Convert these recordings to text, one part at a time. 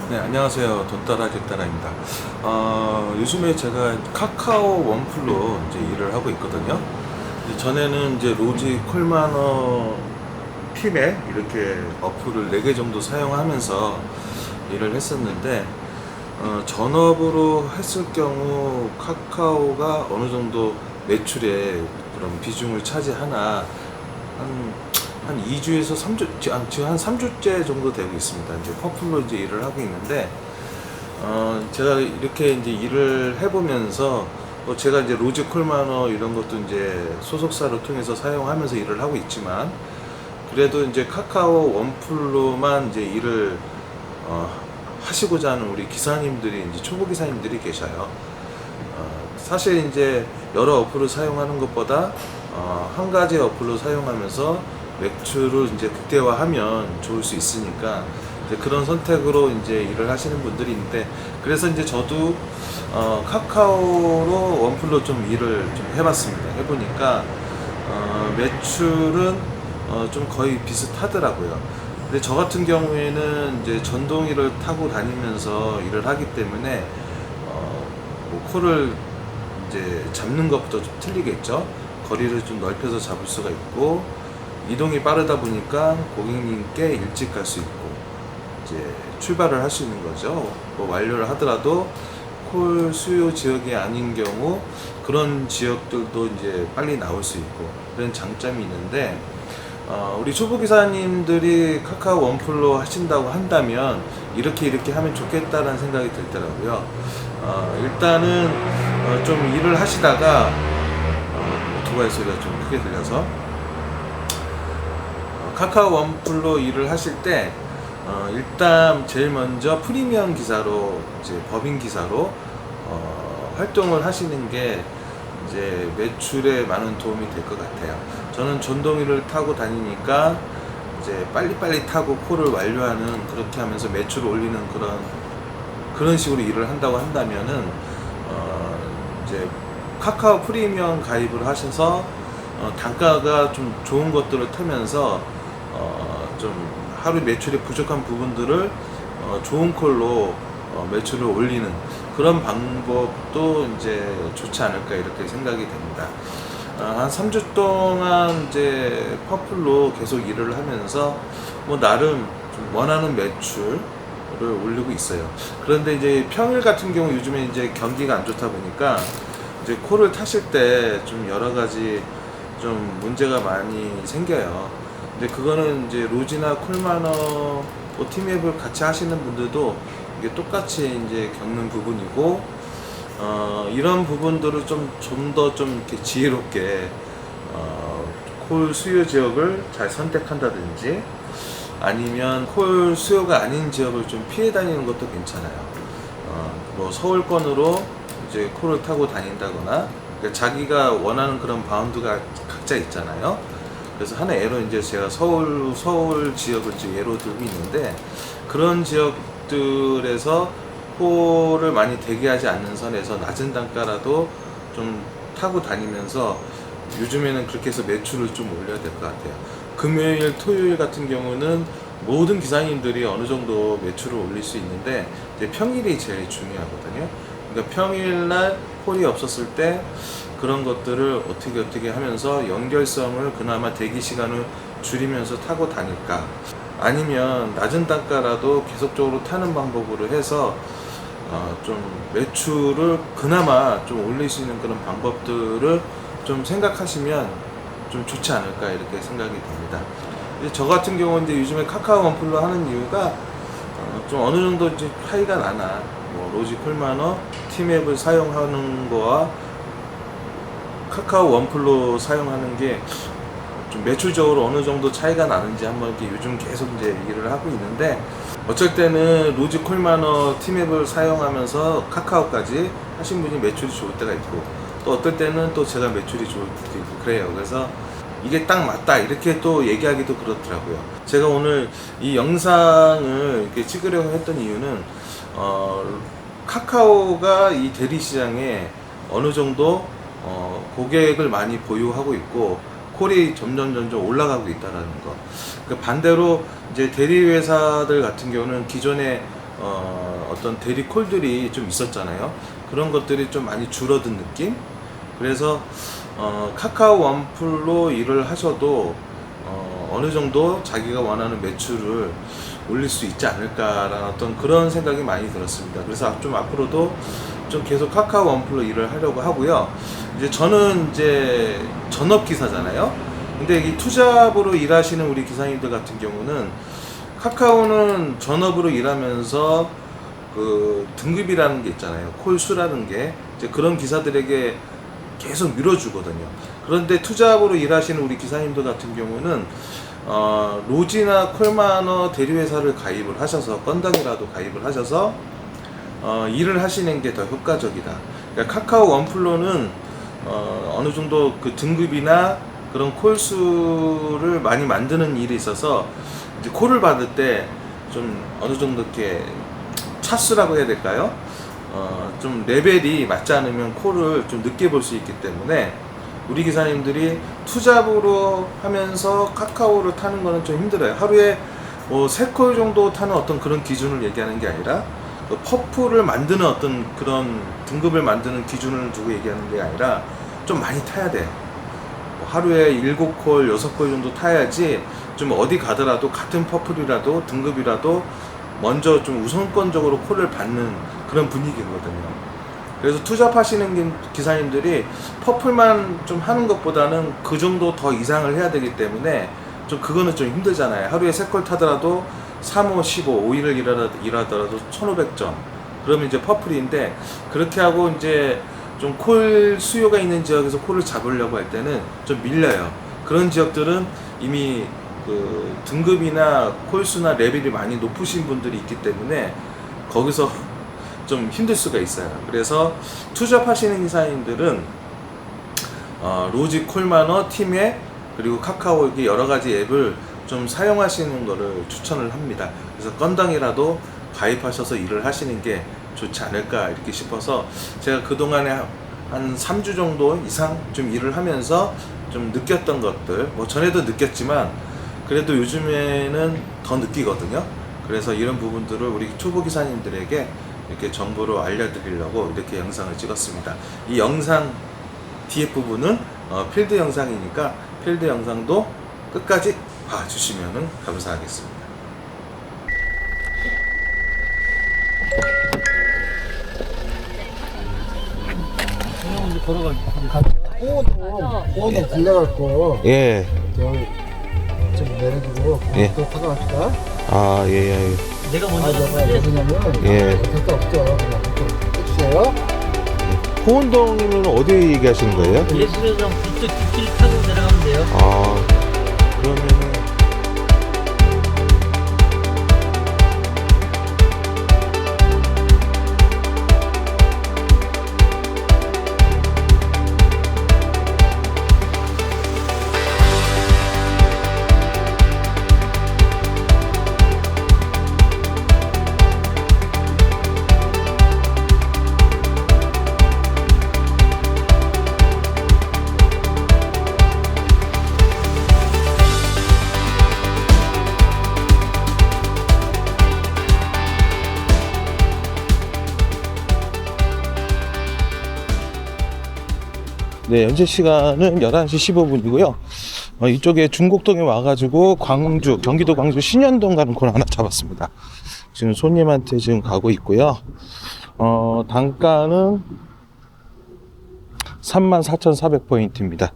네, 안녕하세요. 돈따라 객따라입니다. 요즘에 제가 카카오 원플로 이제 일을 하고 있거든요. 이제 전에는 이제 로지 콜마너 팀에 이렇게 어플을 4개 정도 사용하면서 일을 했었는데, 전업으로 했을 경우 카카오가 어느 정도 매출에 그런 비중을 차지하나, 한 2주에서 3주, 지금 한 3주째 정도 되고 있습니다. 이제 퍼플로 이제 일을 하고 있는데, 제가 이렇게 이제 일을 해보면서, 제가 이제 로지 콜마너 이런 것도 이제 소속사를 통해서 사용하면서 일을 하고 있지만, 그래도 이제 카카오 원플로만 이제 일을, 하시고자 하는 우리 기사님들이, 이제 초보 기사님들이 계셔요. 사실 이제 여러 어플을 사용하는 것보다, 한 가지 어플로 사용하면서 매출을 이제 극대화하면 좋을 수 있으니까 이제 그런 선택으로 이제 일을 하시는 분들이 있는데, 그래서 이제 저도 카카오로 원플로 좀 일을 좀 해봤습니다. 해보니까 매출은 좀 거의 비슷하더라고요. 근데 저 같은 경우에는 이제 전동기를 타고 다니면서 일을 하기 때문에 뭐 코를 이제 잡는 것부터 좀 틀리겠죠. 거리를 좀 넓혀서 잡을 수가 있고, 이동이 빠르다 보니까 고객님께 일찍 갈 수 있고, 이제 출발을 할 수 있는 거죠. 뭐 완료를 하더라도 콜 수요 지역이 아닌 경우 그런 지역들도 이제 빨리 나올 수 있고, 그런 장점이 있는데, 우리 초보 기사님들이 카카오 원플로 하신다고 한다면 이렇게 하면 좋겠다라는 생각이 들더라고요. 일단은 좀 일을 하시다가 오토바이 소리가 좀 크게 들려서, 카카오 원플로 일을 하실 때 일단 제일 먼저 프리미엄 기사로, 이제 법인 기사로 활동을 하시는 게 이제 매출에 많은 도움이 될 것 같아요. 저는 전동기를 타고 다니니까 이제 빨리빨리 타고 콜을 완료하는, 그렇게 하면서 매출을 올리는 그런 식으로 일을 한다고 한다면은 이제 카카오 프리미엄 가입을 하셔서 단가가 좀 좋은 것들을 타면서 좀 하루 매출이 부족한 부분들을 좋은 콜로 매출을 올리는 그런 방법도 이제 좋지 않을까 이렇게 생각이 됩니다. 한 3주 동안 이제 퍼플로 계속 일을 하면서 뭐 나름 좀 원하는 매출을 올리고 있어요. 그런데 이제 평일 같은 경우 요즘에 이제 경기가 안 좋다 보니까 이제 콜을 타실 때 좀 여러 가지 좀 문제가 많이 생겨요. 근데 그거는 이제 로지나 콜마너 뭐 팀앱을 같이 하시는 분들도 이게 똑같이 이제 겪는 부분이고, 이런 부분들을 좀 더 좀 이렇게 지혜롭게 콜 수요 지역을 잘 선택한다든지, 아니면 콜 수요가 아닌 지역을 좀 피해 다니는 것도 괜찮아요. 뭐 서울권으로 이제 콜을 타고 다닌다거나, 그러니까 자기가 원하는 그런 바운드가 각자 있잖아요. 그래서 하나 예로 이제 제가 서울 지역을 이제 예로 들고 있는데, 그런 지역들에서 콜을 많이 대기하지 않는 선에서 낮은 단가라도 좀 타고 다니면서, 요즘에는 그렇게 해서 매출을 좀 올려야 될 것 같아요. 금요일, 토요일 같은 경우는 모든 기사님들이 어느 정도 매출을 올릴 수 있는데, 이제 평일이 제일 중요하거든요. 그러니까 평일날 콜이 없었을 때 그런 것들을 어떻게 하면서 연결성을 그나마 대기 시간을 줄이면서 타고 다닐까, 아니면 낮은 단가라도 계속적으로 타는 방법으로 해서 좀 매출을 그나마 좀 올릴 수 있는 그런 방법들을 좀 생각하시면 좀 좋지 않을까 이렇게 생각이 됩니다. 저 같은 경우는 이제 요즘에 카카오 원플로 하는 이유가 좀 어느 정도 이제 차이가 나나, 뭐 로지 콜마너 팀앱을 사용하는 거와 카카오 원플로 사용하는 게 좀 매출적으로 어느 정도 차이가 나는지 한번 이렇게 요즘 계속 이제 일을 하고 있는데, 어쩔 때는 로지 콜마너 팀앱을 사용하면서 카카오까지 하신 분이 매출이 좋을 때가 있고, 또 어떨 때는 또 제가 매출이 좋을 때도 있고 그래요. 그래서 이게 딱 맞다 이렇게 또 얘기하기도 그렇더라고요. 제가 오늘 이 영상을 이렇게 찍으려고 했던 이유는 카카오가 이 대리시장에 어느 정도 고객을 많이 보유하고 있고, 콜이 점점 올라가고 있다라는 거. 그러니까 반대로 이제 대리 회사들 같은 경우는 기존에 어떤 대리 콜들이 좀 있었잖아요. 그런 것들이 좀 많이 줄어든 느낌? 그래서 카카오 원플로 일을 하셔도 어느 정도 자기가 원하는 매출을 올릴 수 있지 않을까라는 어떤 그런 생각이 많이 들었습니다. 그래서 좀 앞으로도 좀 계속 카카오 원플로 일을 하려고 하고요. 이제 저는 이제 전업 기사잖아요. 근데 이 투잡으로 일하시는 우리 기사님들 같은 경우는 카카오는 전업으로 일하면서 그 등급이라는 게 있잖아요. 콜수라는 게 이제 그런 기사들에게 계속 밀어주거든요. 그런데 투잡으로 일하시는 우리 기사님들 같은 경우는 로지나 콜마너 대리회사를 가입을 하셔서 건당이라도 가입을 하셔서 일을 하시는 게 더 효과적이다. 그러니까 카카오 원플로는 어느 정도 그 등급이나 그런 콜수를 많이 만드는 일이 있어서 이제 콜을 받을 때 좀 어느 정도 이렇게 차수라고 해야 될까요? 좀 레벨이 맞지 않으면 콜을 좀 늦게 볼 수 있기 때문에 우리 기사님들이 투잡으로 하면서 카카오를 타는 거는 좀 힘들어요. 하루에 뭐 3콜 정도 타는 어떤 그런 기준을 얘기하는 게 아니라 그 퍼프를 만드는 어떤 그런 등급을 만드는 기준을 두고 얘기하는 게 아니라 좀 많이 타야 돼. 뭐 하루에 7콜, 6콜 정도 타야지 좀 어디 가더라도 같은 퍼플이라도 등급이라도 먼저 좀 우선권적으로 콜을 받는 그런 분위기거든요. 그래서 투잡하시는 기사님들이 퍼플만 좀 하는 것보다는 그 정도 더 이상을 해야 되기 때문에 좀 그거는 좀 힘들잖아요. 하루에 3콜 타더라도 3, 5, 15, 5일을 일하더라도 1500점. 그러면 이제 퍼플인데 그렇게 하고 이제 좀 콜 수요가 있는 지역에서 콜을 잡으려고 할 때는 좀 밀려요. 그런 지역들은 이미 그 등급이나 콜수나 레벨이 많이 높으신 분들이 있기 때문에 거기서 좀 힘들 수가 있어요. 그래서 투잡하시는 기사님들은 로지, 콜마너, 팀앱 그리고 카카오 이렇게 여러 가지 앱을 좀 사용하시는 거를 추천을 합니다. 그래서 건당이라도 가입하셔서 일을 하시는 게 좋지 않을까 이렇게 싶어서 제가 그동안에 한 3주 정도 이상 좀 일을 하면서 좀 느꼈던 것들, 뭐 전에도 느꼈지만 그래도 요즘에는 더 느끼거든요. 그래서 이런 부분들을 우리 초보 기사님들에게 이렇게 정보로 알려드리려고 이렇게 영상을 찍었습니다. 이 영상 뒤에 부분은 필드 영상이니까 필드 영상도 끝까지 봐주시면 감사하겠습니다. 오늘 들려갖고 예. 좀 내려주고 예. 또 타고 갑시다. 아, 예. 내가 먼저 내가 왜냐면 예. 될거 없죠. 그냥 해주세요. 호운동이면 어디 얘기하시는 거예요? 예술회장 북쪽 뒷길 타고 내려가면 돼요. 아, 그러면은 네, 현재 시간은 11시 15분이고요. 이쪽에 중곡동에 와가지고 광주, 경기도 광주 신현동 가는 콜 하나 잡았습니다. 지금 손님한테 지금 가고 있고요. 단가는 34,400포인트입니다.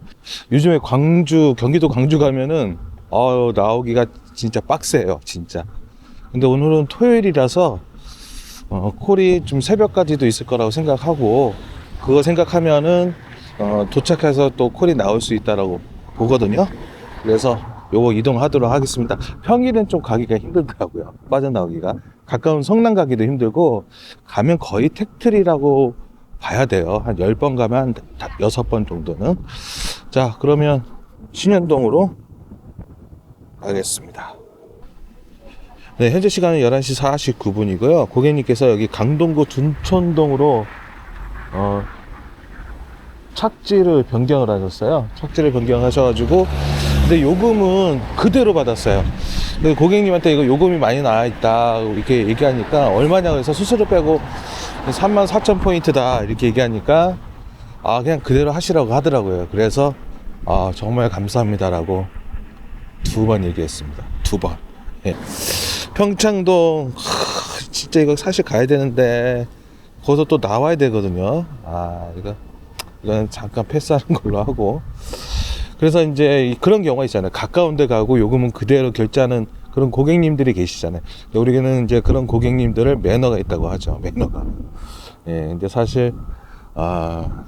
요즘에 광주, 경기도 광주 가면은, 나오기가 진짜 빡세요, 진짜. 근데 오늘은 토요일이라서, 콜이 좀 새벽까지도 있을 거라고 생각하고, 그거 생각하면은, 도착해서 또 콜이 나올 수 있다라고 보거든요. 그래서 요거 이동하도록 하겠습니다. 평일엔 좀 가기가 힘들더라고요. 빠져나오기가. 가까운 성남 가기도 힘들고, 가면 거의 택트리라고 봐야 돼요. 한 10번 가면 한 6번 정도는. 자, 그러면 신현동으로 가겠습니다. 네, 현재 시간은 11시 49분이고요. 고객님께서 여기 강동구 둔촌동으로 착지를 변경을 하셨어요. 착지를 변경하셔가지고, 근데 요금은 그대로 받았어요. 그 고객님한테 이거 요금이 많이 나와 있다 이렇게 얘기하니까 얼마냐 그래서 수수료 빼고 34,000포인트다 이렇게 얘기하니까 아 그냥 그대로 하시라고 하더라고요. 그래서 아 정말 감사합니다라고 2번 얘기했습니다. 2번. 예. 평창동 진짜 이거 사실 가야 되는데 거기서 또 나와야 되거든요. 아 이건 잠깐 패스하는 걸로 하고. 그래서 이제 그런 경우가 있잖아요. 가까운 데 가고 요금은 그대로 결제하는 그런 고객님들이 계시잖아요. 우리는 이제 그런 고객님들을 매너가 있다고 하죠. 매너가. 예, 근데 사실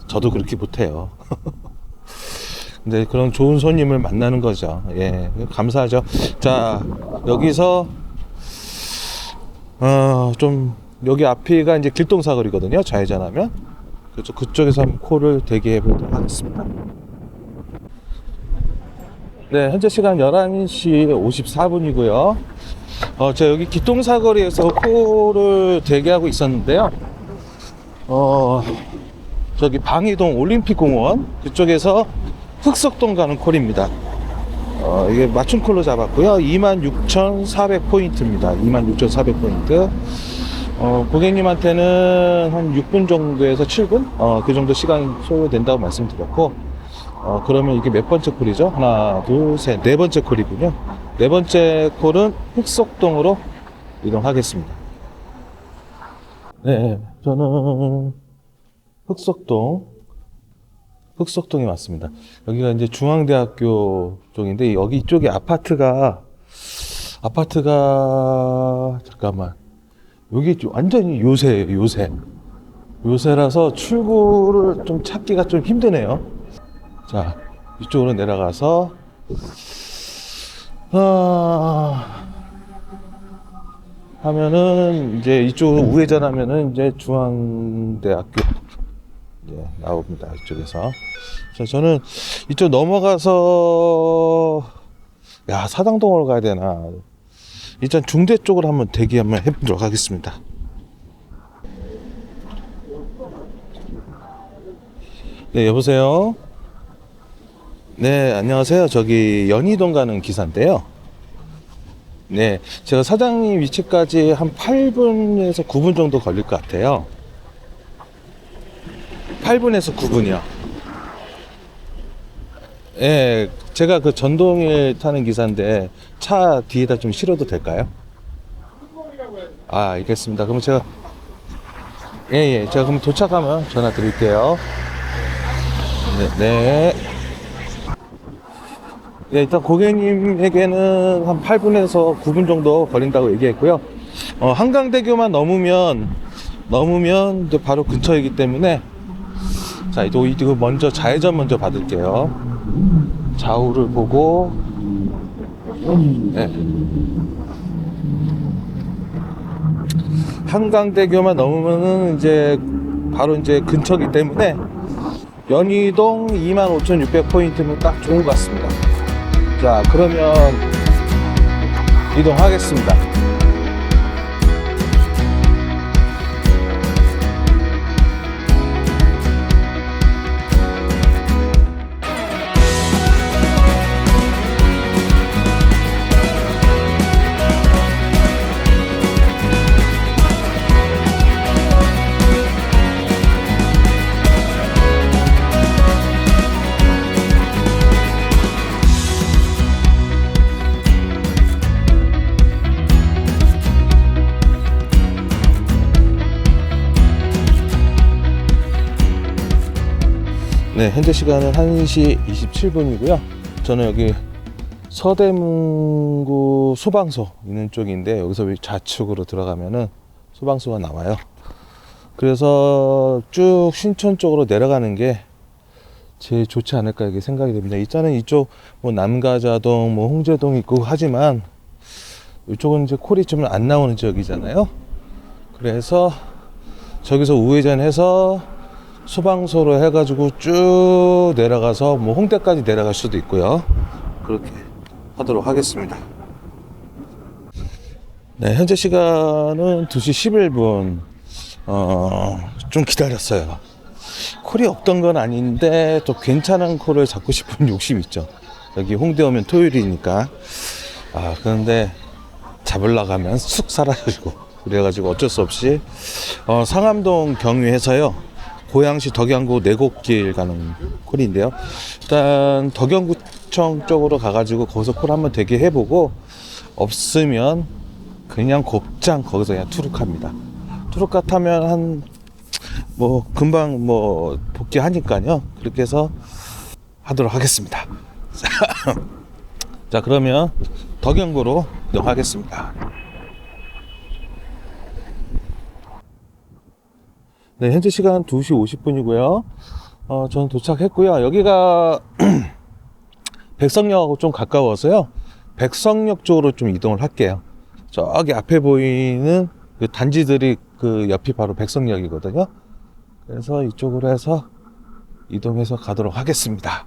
저도 그렇게 못해요. 근데 그런 좋은 손님을 만나는 거죠. 예, 감사하죠. 자, 여기서 좀 여기 앞이가 이제 길동사거리거든요. 좌회전하면. 그래서 그쪽에서 한번 콜을 대기해 보도록 하겠습니다. 네, 현재 시간 11시 54분이고요. 제가 여기 길동사거리에서 콜을 대기하고 있었는데요. 저기 방이동 올림픽공원 그쪽에서 흑석동 가는 콜입니다. 이게 맞춤 콜로 잡았고요. 26,400포인트입니다. 26,400포인트. 고객님한테는 한 6분 정도에서 7분? 그 정도 시간 소요된다고 말씀드렸고, 그러면 이게 몇 번째 콜이죠? 하나, 둘, 셋, 네 번째 콜이군요. 네 번째 콜은 흑석동으로 이동하겠습니다. 네, 저는 흑석동에 왔습니다. 여기가 이제 중앙대학교 쪽인데, 여기 이쪽에 아파트가 잠깐만. 여기 완전히 요새예요, 요새라서 출구를 좀 찾기가 좀 힘드네요. 자, 이쪽으로 내려가서, 하면은, 이제 이쪽으로 우회전하면은 이제 중앙대학교, 이제 나옵니다. 이쪽에서. 자, 저는 이쪽 넘어가서, 사당동으로 가야 되나. 일단 중대 쪽으로 한번 대기 한번 해보도록 하겠습니다. 네, 여보세요? 네, 안녕하세요. 저기 연희동 가는 기사인데요. 네, 제가 사장님 위치까지 한 8분에서 9분 정도 걸릴 것 같아요. 8분에서 9분이요. 예, 제가 그 전동에 타는 기사인데 차 뒤에다 좀 실어도 될까요? 알겠습니다. 그럼 제가 제가 그럼 도착하면 전화 드릴게요. 네. 일단 고객님에게는 한 8분에서 9분 정도 걸린다고 얘기했고요. 한강대교만 넘으면 이제 바로 근처이기 때문에 자, 이거 먼저 좌회전 먼저 받을게요. 좌우를 보고 네. 한강대교만 넘으면은 이제 바로 이제 근처이기 때문에 연희동 25,600포인트면 딱 좋은 것 같습니다. 자, 그러면 이동하겠습니다. 네, 현재 시간은 1시 27분이고요. 저는 여기 서대문구 소방서 있는 쪽인데 여기서 좌측으로 들어가면은 소방서가 나와요. 그래서 쭉 신촌 쪽으로 내려가는 게 제일 좋지 않을까 이렇게 생각이 됩니다. 일단은 이쪽 뭐 남가자동, 뭐 홍제동 있고 하지만 이쪽은 이제 콜이 좀 안 나오는 지역이잖아요. 그래서 저기서 우회전해서 소방서로 해가지고 쭉 내려가서 뭐 홍대까지 내려갈 수도 있고요. 그렇게 하도록 하겠습니다. 네, 현재 시간은 2시 11분. 좀 기다렸어요. 콜이 없던 건 아닌데 또 괜찮은 콜을 잡고 싶은 욕심이 있죠. 여기 홍대 오면 토요일이니까. 그런데 잡으려고 하면 쑥 사라지고 그래가지고 어쩔 수 없이 상암동 경유해서요 고양시 덕양구 내곡길 가는 콜인데요. 일단 덕양구청 쪽으로 가가지고 거기서 콜 한번 대기해보고 없으면 그냥 곱장 거기서 그냥 투룩합니다. 투룩가 타면 한 뭐 금방 뭐 복귀하니까요. 그렇게 해서 하도록 하겠습니다. 자 그러면 덕양구로 이동하겠습니다. 네, 현재 시간 2시 50분이고요. 저는 도착했고요. 여기가 백석역하고 좀 가까워서요. 백석역 쪽으로 좀 이동을 할게요. 저기 앞에 보이는 그 단지들이 그 옆이 바로 백석역이거든요. 그래서 이쪽으로 해서 이동해서 가도록 하겠습니다.